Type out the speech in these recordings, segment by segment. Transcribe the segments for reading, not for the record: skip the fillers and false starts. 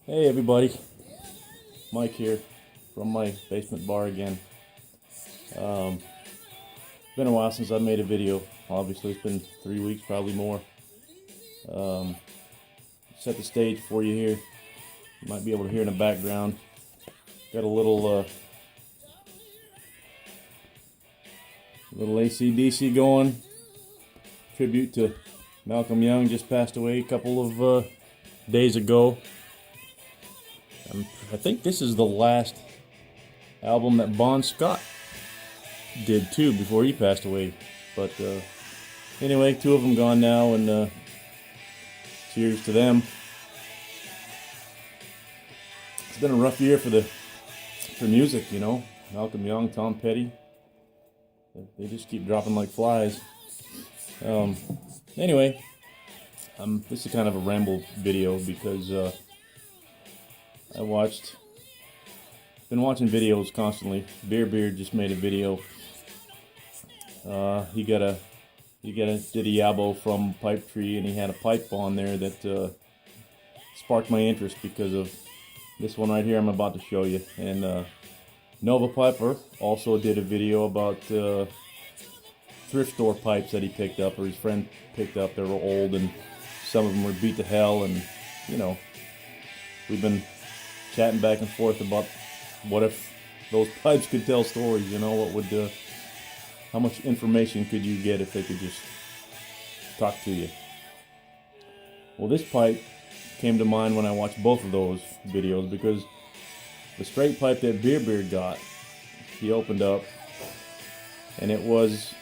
Hey everybody, Mike here from my basement bar again. Um, been a while since I made a video. Obviously, it's been 3 weeks, probably more. Um, Set the stage for you here. You might be able to hear in the background. Got a little AC/DC going. Tribute to Malcolm Young, just passed away a couple of days ago. I think this is the last album that Bon Scott did too before he passed away. But anyway, two of them gone now, and cheers to them. It's been a rough year for music, you know. Malcolm Young, Tom Petty, they just keep dropping like flies. Anyway, this is kind of a ramble video because been watching videos constantly. Beard just made a video. He did a yabo from Pipe Tree, and he had a pipe on there that sparked my interest because of this one right here I'm about to show you. And Nova Piper also did a video about thrift store pipes that he picked up, or his friend picked up. They were old and some of them were beat to hell, and you know, we've been chatting back and forth about what if those pipes could tell stories, you know, what would how much information could you get if they could just talk to you. Well, this pipe came to mind when I watched both of those videos, because the straight pipe that Beard got, he opened up, and it was,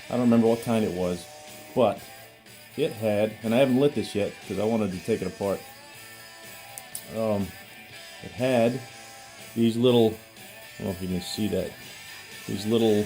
I don't remember what kind it was, but it had, and I haven't lit this yet because I wanted to take it apart. It had these little, I don't know if you can see that, these little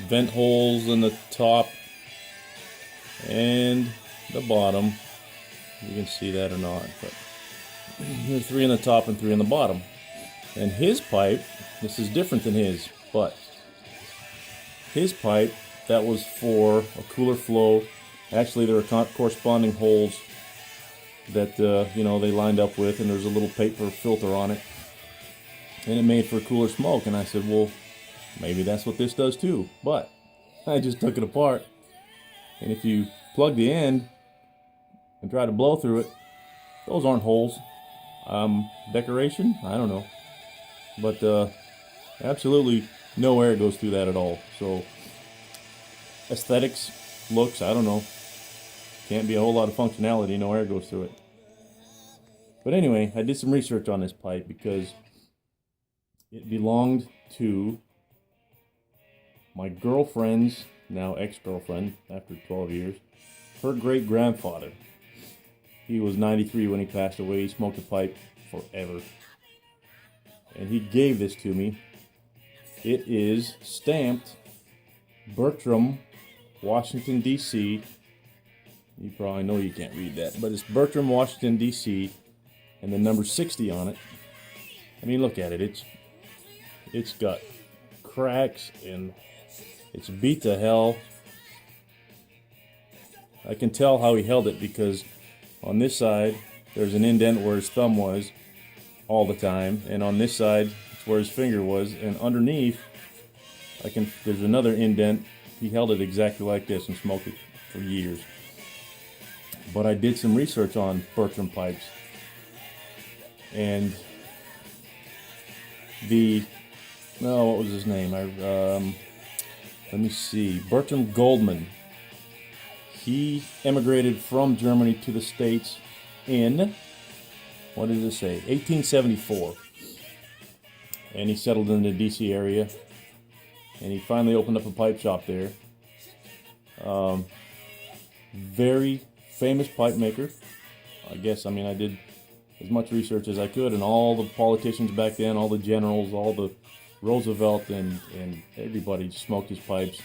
vent holes in the top and the bottom. You can see that or not, but there's 3 in the top and 3 in the bottom. And his pipe, this is different than his, but his pipe, that was for a cooler flow. Actually, there were corresponding holes that you know, they lined up with, and there's a little paper filter on it, and it made for cooler smoke. And I said, well, maybe that's what this does too. But I just took it apart, and if you plug the end and try to blow through it, those aren't holes. Decoration? I don't know. But absolutely no air goes through that at all. So aesthetics, looks, I don't know. Can't be a whole lot of functionality, no air goes through it. But anyway, I did some research on this pipe because it belonged to my girlfriend's, now ex-girlfriend, after 12 years, her great-grandfather. He was 93 when he passed away. He smoked a pipe forever. And he gave this to me. It is stamped Bertram, Washington, D.C. You probably know you can't read that, but it's Bertram, Washington, D.C., and the number 60 on it. I mean, look at it. It's got cracks, and it's beat to hell. I can tell how he held it because on this side, there's an indent where his thumb was all the time, and on this side, it's where his finger was, and underneath, there's another indent. He held it exactly like this and smoked it for years. But I did some research on Bertram pipes, and what was his name? Let me see. Bertram Goldman. He emigrated from Germany to the States in, what does it say, 1874. And he settled in the D.C. area, and he finally opened up a pipe shop there. Very famous pipe maker. I did as much research as I could, and all the politicians back then, all the generals, all the Roosevelt and everybody smoked his pipes,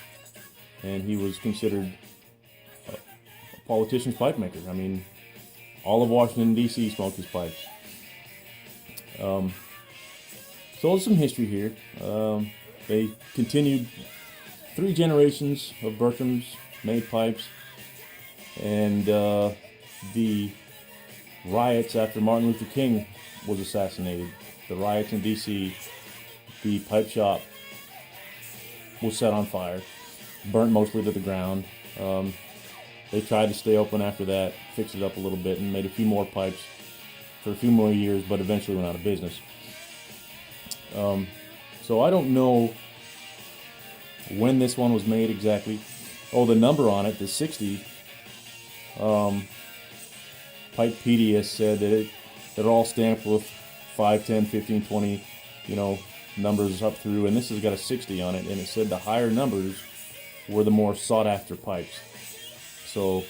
and he was considered a politician's pipe maker. I mean, all of Washington, D.C. smoked his pipes. So there's some history here. They continued 3 generations of Bertrams made pipes, and the riots after Martin Luther King was assassinated. The riots in D.C., the pipe shop was set on fire, burnt mostly to the ground. They tried to stay open after that, fixed it up a little bit, and made a few more pipes for a few more years, but eventually went out of business. So I don't know when this one was made exactly. Oh, the number on it, the 60, Pipepedia said that they're all stamped with 5, 10, 15, 20, numbers up through, and this has got a 60 on it, and it said the higher numbers were the more sought after pipes. So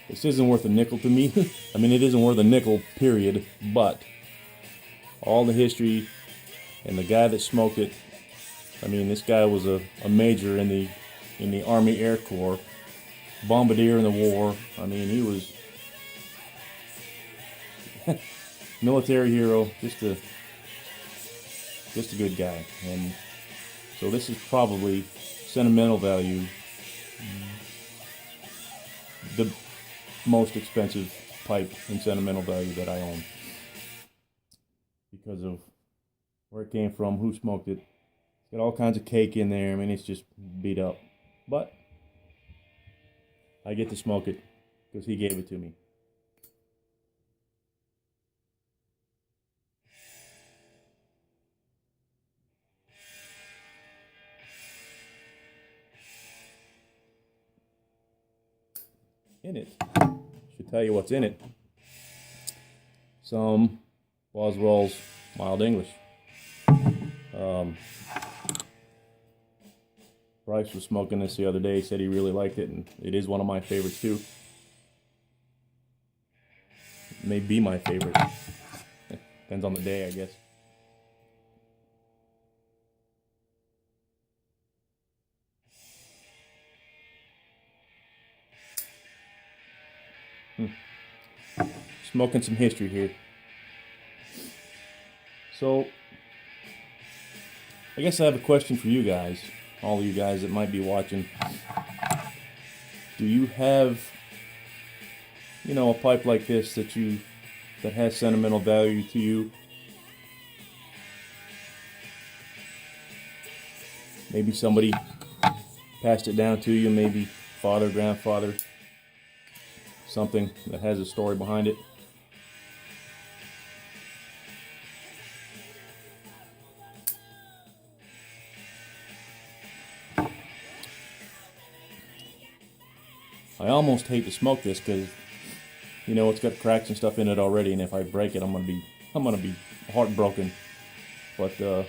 this isn't worth a nickel to me. I mean, it isn't worth a nickel, period, but all the history and the guy that smoked it, I mean, this guy was a major in the Army Air Corps, bombardier in the war. I mean, he was military hero, just a good guy. And so this is probably sentimental value, the most expensive pipe in sentimental value that I own, because of where it came from, who smoked it. It's got all kinds of cake in there. I mean, it's just beat up, but I get to smoke it because he gave it to me. In it, should tell you what's in it. Some Boswell's Mild English. Bryce was smoking this the other day. He said he really liked it, and it is one of my favorites too. It may be my favorite. Depends on the day, I guess. Smoking some history here. So, I guess I have a question for you guys, all of you guys that might be watching. Do you have, a pipe like this that has sentimental value to you? Maybe somebody passed it down to you, maybe father, grandfather, something that has a story behind it. I almost hate to smoke this because, it's got cracks and stuff in it already, and if I break it, I'm gonna be heartbroken. But at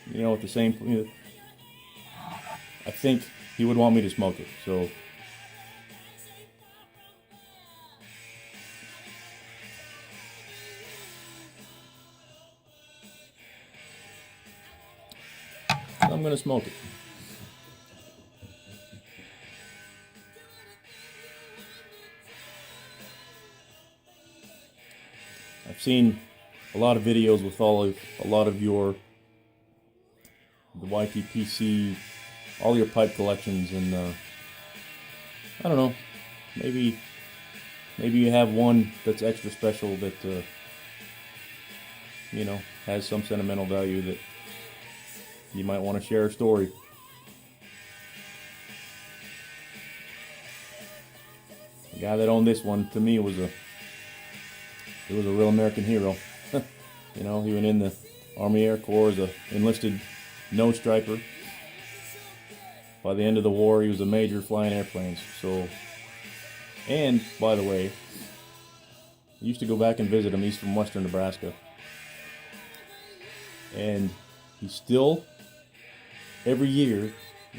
the same, I think he would want me to smoke it. So I'm gonna smoke it. I've seen a lot of videos with a lot of the YTPC, all your pipe collections, and I don't know, maybe you have one that's extra special that has some sentimental value that you might want to share a story. The guy that owned this one, to me, was a real American hero. He went in the Army Air Corps as an enlisted nose striper. By the end of the war, he was a major flying airplanes. So, and by the way, I used to go back and visit him. He's from western Nebraska. And he still, every year,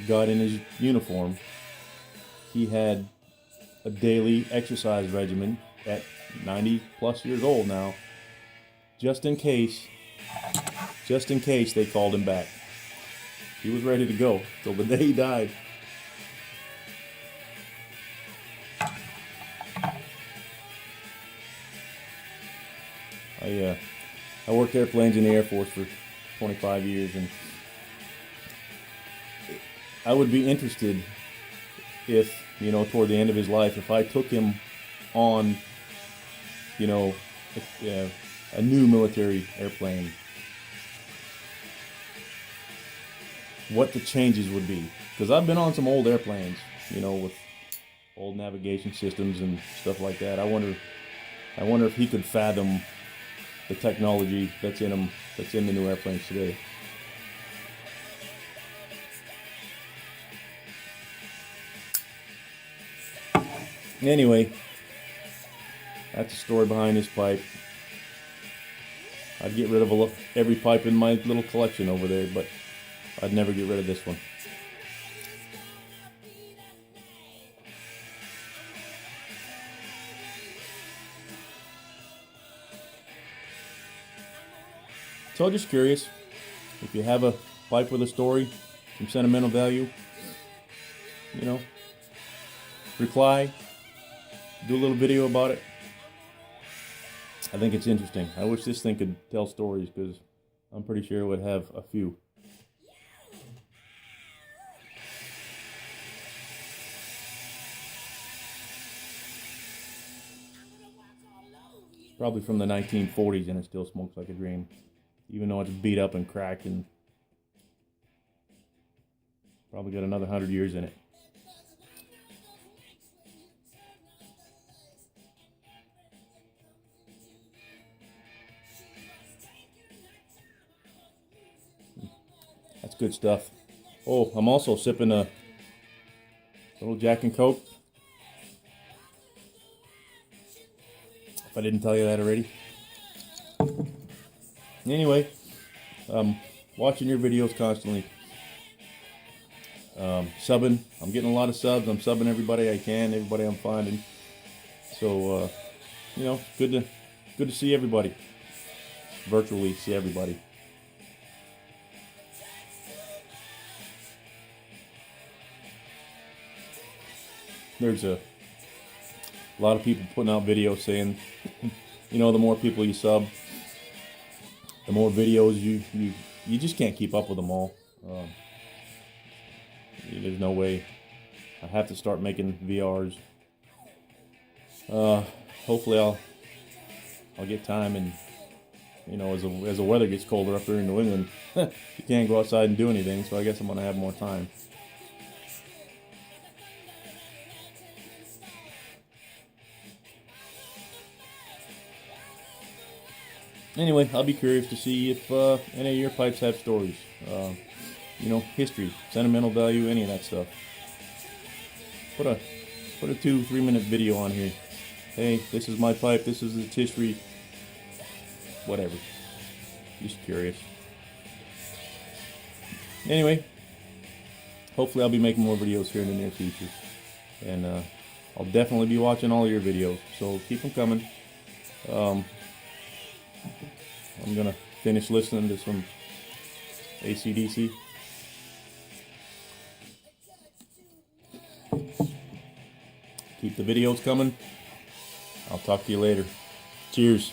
got in his uniform. He had a daily exercise regimen at 90 plus years old now, just in case they called him back. He was ready to go till the day he died. I worked airplanes in the Air Force for 25 years, and I would be interested if, toward the end of his life, if I took him on, you know, a new military airplane, what the changes would be. Because I've been on some old airplanes, you know, with old navigation systems and stuff like that. I wonder if he could fathom the technology that's in them, that's in the new airplanes today. Anyway, that's the story behind this pipe. I'd get rid of every pipe in my little collection over there, but I'd never get rid of this one. So just curious, if you have a pipe with a story, some sentimental value, you know, reply, do a little video about it. I think it's interesting. I wish this thing could tell stories, because I'm pretty sure it would have a few. It's probably from the 1940s and it still smokes like a dream, even though it's beat up and cracked and probably got another 100 years in it. That's good stuff. Oh, I'm also sipping a little Jack and Coke. If I didn't tell you that already. Anyway, watching your videos constantly. Subbing. I'm getting a lot of subs. I'm subbing everybody I can, everybody I'm finding. So, you know, good to see everybody. Virtually see everybody. There's a lot of people putting out videos saying, you know, the more people you sub, the more videos you just can't keep up with them all. There's no way. I have to start making VRs. Hopefully I'll get time, and you know, as the weather gets colder up here in New England, you can't go outside and do anything. So I guess I'm gonna have more time. Anyway, I'll be curious to see if any of your pipes have stories. You know, history, sentimental value, any of that stuff. Put a 2-3 minute video on here. Hey, this is my pipe, this is the history, whatever. Just curious. Anyway, hopefully I'll be making more videos here in the near future. And I'll definitely be watching all your videos, so keep them coming. I'm gonna finish listening to some AC/DC. Keep the videos coming. I'll talk to you later. Cheers.